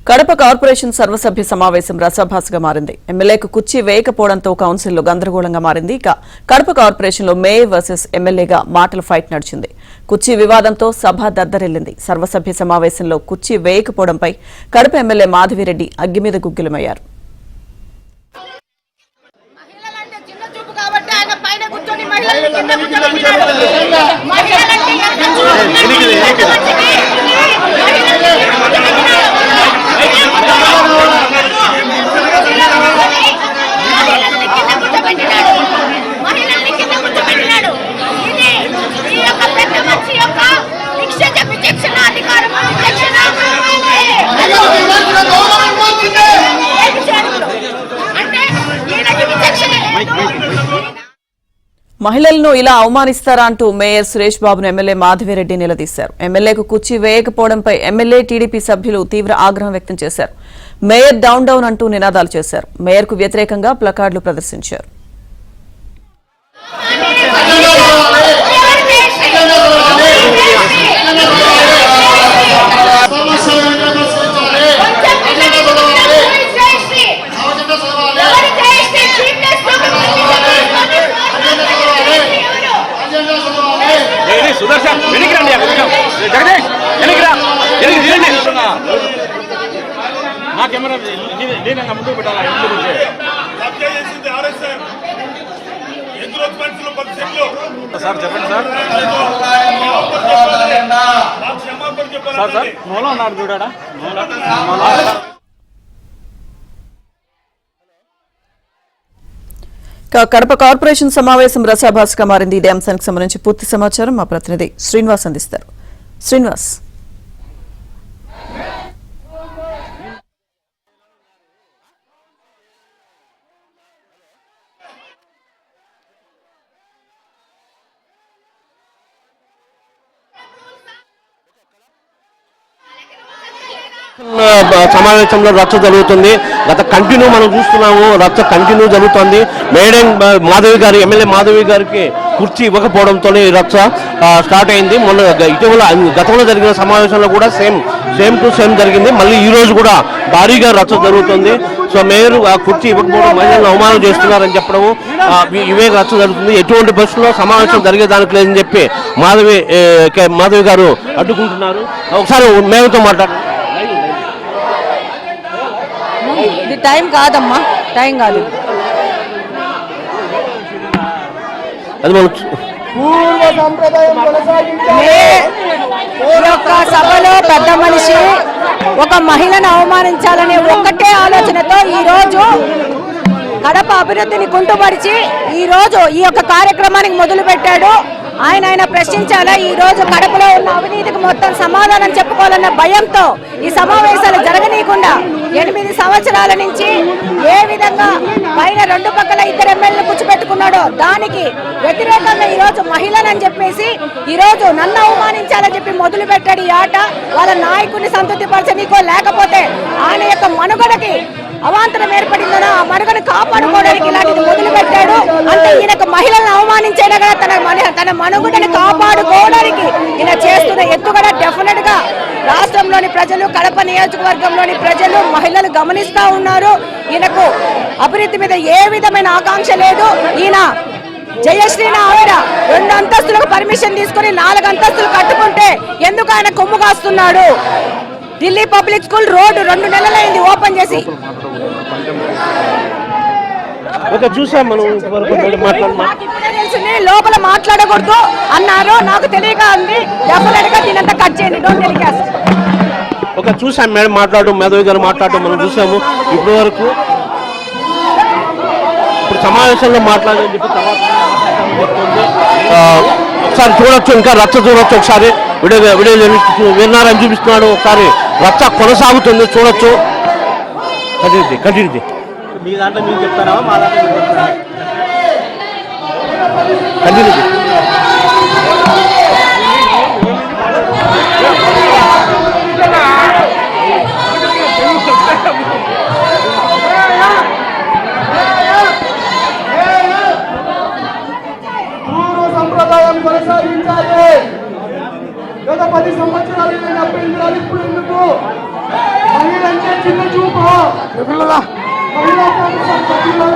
Kadapa corporation సర్వసభ్య సమావేశం రసాభాసగా మారింది. ఎమ్మెల్యేకు కుర్చీ వేయకపోవడంతో కౌన్సిల్లో గందరగోళంగా మారింది. ఇక కడప కార్పొరేషన్లో మేయర్ వర్సెస్ ఎమ్మెల్యేగా మాటల ఫైట్ నడిచింది. కుర్చీ వివాదంతో సభ దద్దరిల్లింది. సర్వసభ్య సమావేశంలో కుర్చీ వేయకపోవడంపై కడప ఎమ్మెల్యే మాధవిరెడ్డి అగ్గిమీద గుగ్గిలమయ్యారు. మహిళలను ఇలా అవమానిస్తారా అంటూ మేయర్ సురేష్ బాబును ఎమ్మెల్యే మాధవిరెడ్డి నిలదీశారు. ఎమ్మెల్యేకు కుర్చీ వేయకపోవడంపై ఎమ్మెల్యే, టీడీపీ సభ్యులు తీవ్ర ఆగ్రహం వ్యక్తం చేశారు. మేయర్ డౌన్ డౌన్ అంటూ నినాదాలు చేశారు. మేయర్కు వ్యతిరేకంగా ప్లకార్డులు ప్రదర్శించారు. సార్ చెప్పండి సార్. సార్ మూల ఉన్నారు చూడాడా. కడప కార్పొరేషన్ సమావేశం రసాభాసగా మారింది. ఇదే అంశానికి సంబంధించి పూర్తి సమాచారం మా ప్రతినిధి శ్రీనివాస్ అందిస్తారు. శ్రీనివాస్, సమావేశంలో రచ్చ జరుగుతుంది. గత కంటిన్యూ మనం చూస్తున్నాము, రచ్చ కంటిన్యూ జరుగుతుంది. మేడం మాధవి గారు, ఎమ్మెల్యే మాధవి గారికి కుర్చీ ఇవ్వకపోవడంతో రచ్చ స్టార్ట్ అయింది. మొన్న ఇటీవల గతంలో జరిగిన సమావేశంలో కూడా సేమ్ టు సేమ్ జరిగింది. మళ్ళీ ఈ రోజు కూడా భారీగా రచ్చ జరుగుతుంది. సో మేయర్ కుర్చీ ఇవ్వకపోవడం, మహిళలను అవమానం చేస్తున్నారని చెప్పడం, ఇవే రచ్చ జరుగుతుంది. ఎటువంటి బస్సులో సమావేశం జరిగేదానికి లేదని చెప్పి మాధవి గారు అడ్డుకుంటున్నారు. ఒకసారి మేయర్తో మాట్లాడారు. ఇది టైం కాదమ్మా, టైం కాదు. అది మనం ఒక సభలో పెద్ద మనిషి ఒక మహిళను అవమానించాలనే ఒక్కటే ఆలోచనతో ఈ రోజు కడప అభివృద్ధిని కుంటుపరిచి ఈ రోజు ఈ యొక్క కార్యక్రమానికి మొదలు పెట్టాడు. ఆయన ప్రశ్నించాలా, ఈ రోజు కడపలో ఉన్న అవినీతికి మొత్తం సమాధానం చెప్పుకోవాలన్న భయంతో ఈ సమావేశాలు జరగనీయకుండా 8 సంవత్సరాల నుంచి ఏ విధంగా పైన 2 పక్కల 2 ఎమ్మెల్యేలు కూర్చోబెట్టుకున్నాడో దానికి వ్యతిరేకంగా ఈ రోజు మహిళలని చెప్పేసి ఈ రోజు నన్ను అవమానించాలని చెప్పి మొదలు పెట్టాడు ఈ ఆట. వాళ్ళ నాయకుడిని సంతృప్తి పరచనీకో లేకపోతే ఆయన యొక్క మనుగడకి అవాంతరం ఏర్పడిందనో ఆ మనుగడను కాపాడుకోవడానికి ఇలాంటిది మొదలు పెట్టాడు. అంటే ఈయనకు మహిళలను అవమానించైనా కూడా తన మనుగడని కాపాడుకోవడానికి ఈయన చేస్తున్న ఎత్తుగడ డెఫినెట్ గా రాష్ట్రంలోని ప్రజలు, కడప నియోజకవర్గంలోని ప్రజలు, మహిళలు గమనిస్తా ఉన్నారు. ఈయనకు అభివృద్ధి మీద ఏ విధమైన ఆకాంక్ష లేదు. ఈయన జయశ్రీని ఆవిడ 2 అంతస్తులకు పర్మిషన్ తీసుకుని 4 అంతస్తులు కట్టుకుంటే ఎందుకు ఆయన కొమ్ము కాస్తున్నాడు? ఢిల్లీ పబ్లిక్ స్కూల్ రోడ్డు 2 నెలలైంది ఓపెన్ చేసి. లోపల మాట్లాడకూడదు అన్నారు, నాకు తెలియక ఉంది. డెఫినెట్ గా దీనంతా కట్ చేయండి. Don't telecast. చూసాం మేడం మాట్లాడడం, మాధవి గారు మాట్లాడడం మనం చూసాము. ఇప్పటి వరకు ఇప్పుడు సమావేశంలో మాట్లాడని చెప్పి తర్వాత ఒకసారి చూడొచ్చు, ఇంకా రచ్చ చూడొచ్చు. ఒకసారి వీడియో విన్నారని చూపిస్తున్నాడు. ఒకసారి రచ్చ కొనసాగుతుంది, చూడొచ్చు. కంటిన్యూ మీ దాంట్లో మీరు చెప్తారా, మా దాంట్లో కంటిన్యూ. గత 10 సంవత్సరాలు 70 ఇప్పుడు ఎందుకు మహిళలంటే చెప్తాను